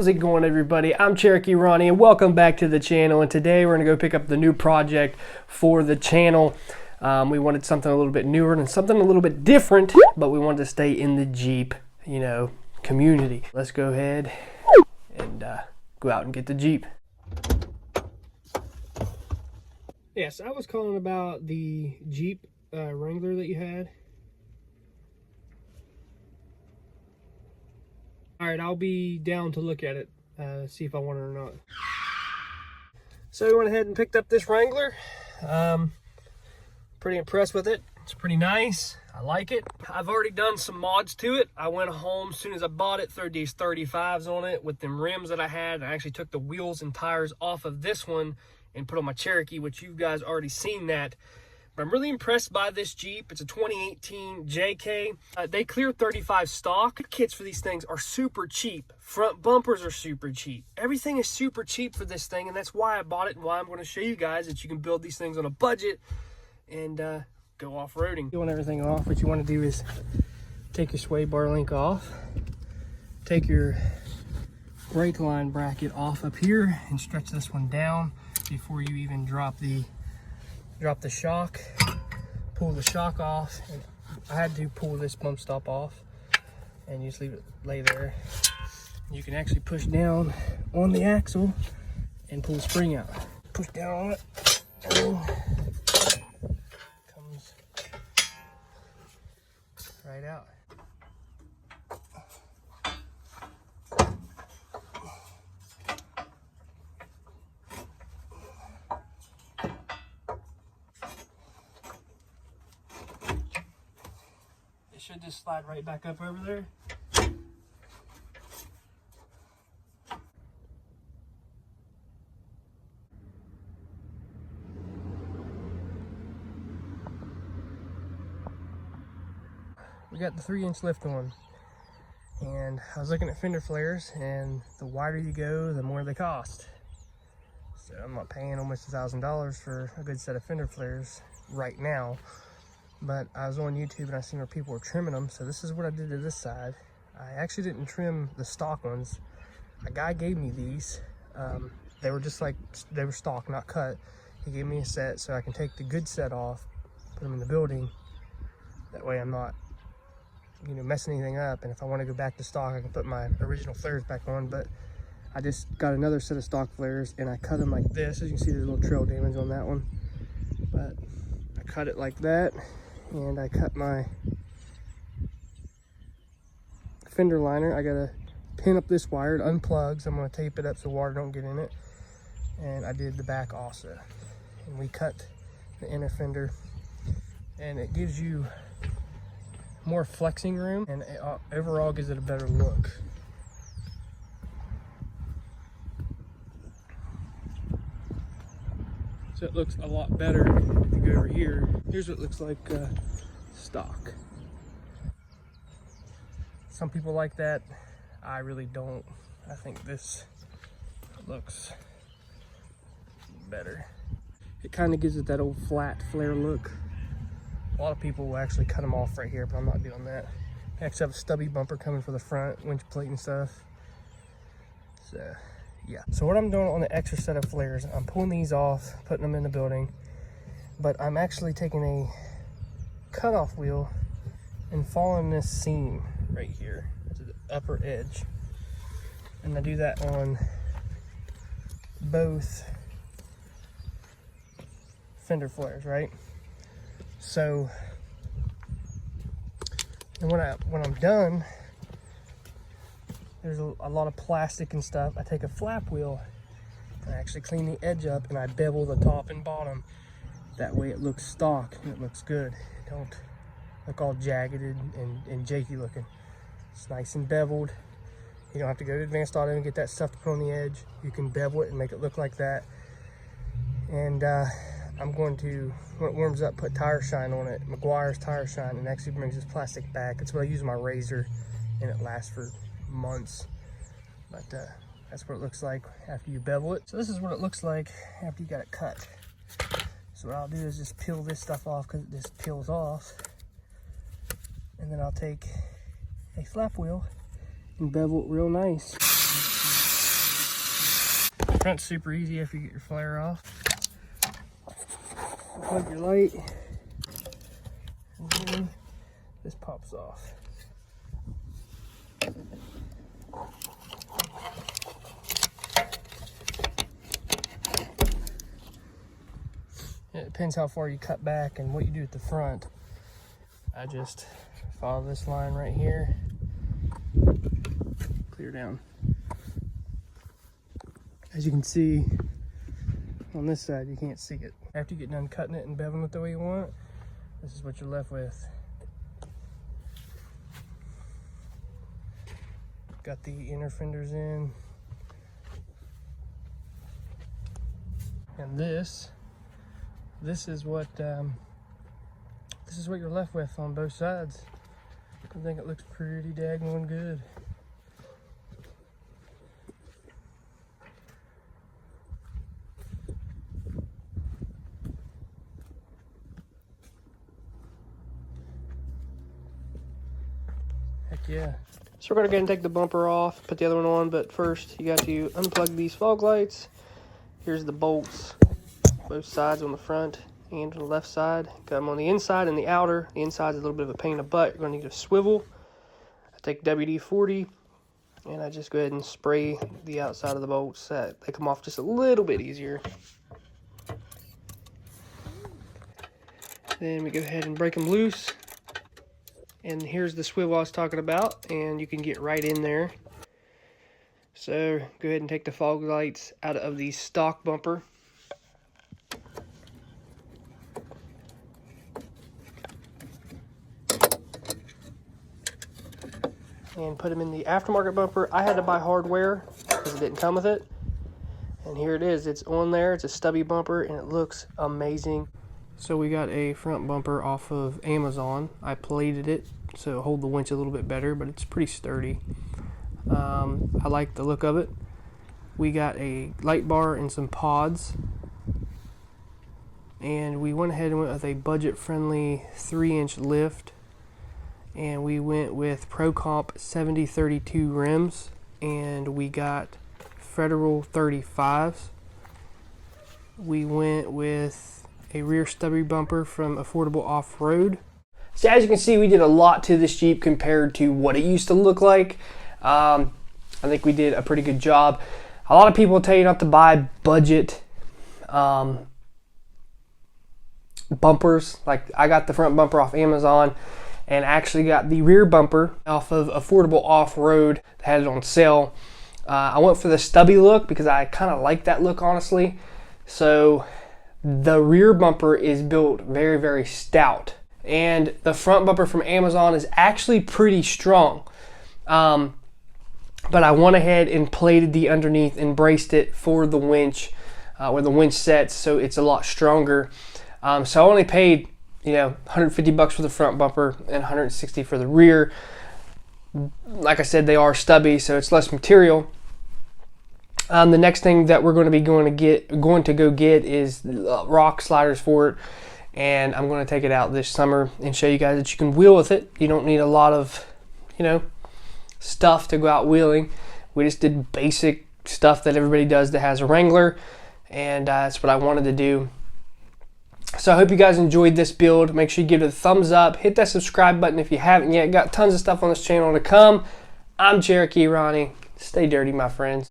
How's it going, everybody? I'm Cherokee Ronnie and welcome back to the channel, and today we're going to go pick up the new project for the channel. We wanted something a little bit newer and something a little bit different, but we wanted to stay in the Jeep, community. Let's go ahead and go out and get the Jeep. Yes, I was calling about the Jeep Wrangler that you had. All right, I'll be down to look at it, see if I want it or not. So we went ahead and picked up this Wrangler. Pretty impressed with it. It's pretty nice. I like it. I've already done some mods to it. I went home as soon as I bought it, threw these 35s on it with them rims that I had. I actually took the wheels and tires off of this one and put on my Cherokee, which you guys already seen that. But I'm really impressed by this Jeep. It's a 2018 JK. They clear 35 stock. Kits for these things are super cheap. Front bumpers are super cheap. Everything is super cheap for this thing, and that's why I bought it and why I'm going to show you guys that you can build these things on a budget and go off-roading. You want everything off, what you want to do is take your sway bar link off, take your brake line bracket off up here, and stretch this one down before you even drop the shock. Pull the shock off, and I had to pull this bump stop off, and you just leave it lay there. You can actually push down on the axle and pull the spring out. Push down on it, and comes right out. Should just slide right back up over there. We got the 3-inch lift on, and I was looking at Fender Flares, and the wider you go, the more they cost. So I'm not paying almost $1,000 for a good set of Fender Flares right now. But I was on YouTube and I seen where people were trimming them, so this is what I did to this side. I actually didn't trim the stock ones. A guy gave me these. They were just like, they were stock, not cut. He gave me a set so I can take the good set off, put them in the building. That way I'm not, messing anything up. And if I want to go back to stock, I can put my original flares back on. But I just got another set of stock flares and I cut them like this. As you can see, there's a little trail damage on that one. But I cut it like that. And I cut my fender liner. I gotta pin up this wire. It unplugs. I'm gonna tape it up so water don't get in it. And I did the back also. And we cut the inner fender. And it gives you more flexing room, and it overall gives it a better look. So it looks a lot better if you go over here. Here's what it looks like stock. Some people like that. I really don't. I think this looks better. It kind of gives it that old flat flare look. A lot of people will actually cut them off right here, but I'm not doing that. I actually have a stubby bumper coming for the front, winch plate and stuff. So yeah, so what I'm doing on the extra set of flares, I'm pulling these off, putting them in the building, but I'm actually taking a cutoff wheel and following this seam right here to the upper edge. And I do that on both Fender Flares, right? So, and when I'm done, there's a lot of plastic and stuff. I take a flap wheel and I actually clean the edge up and I bevel the top and bottom. That way it looks stock and it looks good. It don't look all jagged and jakey looking. It's nice and beveled. You don't have to go to Advanced Auto and get that stuff to put on the edge. You can bevel it and make it look like that. And I'm going to, when it warms up, put tire shine on it. Meguiar's tire shine, and actually brings this plastic back. That's what I use my razor, and it lasts for months. But that's what it looks like after you bevel it. So this is what it looks like after you got it cut. So what I'll do is just peel this stuff off, because it just peels off. And then I'll take a flap wheel and bevel it real nice. Front's super easy after you get your flare off. Plug your light, and then this pops off. It depends how far you cut back and what you do at the front. I just follow this line right here, clear down. As you can see on this side, you can't see it. After you get done cutting it and beveling it the way you want, this is what you're left with. Got the inner fenders in. And this is what you're left with on both sides. I think it looks pretty daggone good. Heck yeah. So we're gonna go ahead and take the bumper off, put the other one on, but first you got to unplug these fog lights. Here's the bolts, both sides on the front and on the left side. Got them on the inside and the outer. The inside's a little bit of a pain in the butt. You're gonna need a swivel. I take WD-40 and I just go ahead and spray the outside of the bolts so that they come off just a little bit easier. Then we go ahead and break them loose. And here's the swivel I was talking about, and you can get right in there. So go ahead and take the fog lights out of the stock bumper. And put them in the aftermarket bumper. I had to buy hardware because it didn't come with it. And here it is. It's on there. It's a stubby bumper, and it looks amazing. So we got a front bumper off of Amazon. I plated it so it'll hold the winch a little bit better, but it's pretty sturdy. I like the look of it. We got a light bar and some pods. And we went ahead and went with a budget-friendly 3-inch lift. And we went with Pro Comp 7032 rims. And we got Federal 35s. We went with a rear stubby bumper from Affordable Off-Road. So as you can see, we did a lot to this Jeep compared to what it used to look like. I think we did a pretty good job. A lot of people tell you not to buy budget bumpers. Like I got the front bumper off Amazon and actually got the rear bumper off of Affordable Off-Road. They had it on sale. I went for the stubby look because I kind of like that look, honestly. So the rear bumper is built very, very stout. And the front bumper from Amazon is actually pretty strong. But I went ahead and plated the underneath and braced it for the winch, where the winch sets, so it's a lot stronger. So I only paid, $150 for the front bumper and $160 for the rear. Like I said, they are stubby, so it's less material. The next thing that we're going to go get is rock sliders for it, and I'm going to take it out this summer and show you guys that you can wheel with it. You don't need a lot of, stuff to go out wheeling. We just did basic stuff that everybody does that has a Wrangler, and that's what I wanted to do. So I hope you guys enjoyed this build. Make sure you give it a thumbs up. Hit that subscribe button if you haven't yet. Got tons of stuff on this channel to come. I'm Cherokee Ronnie. Stay dirty, my friends.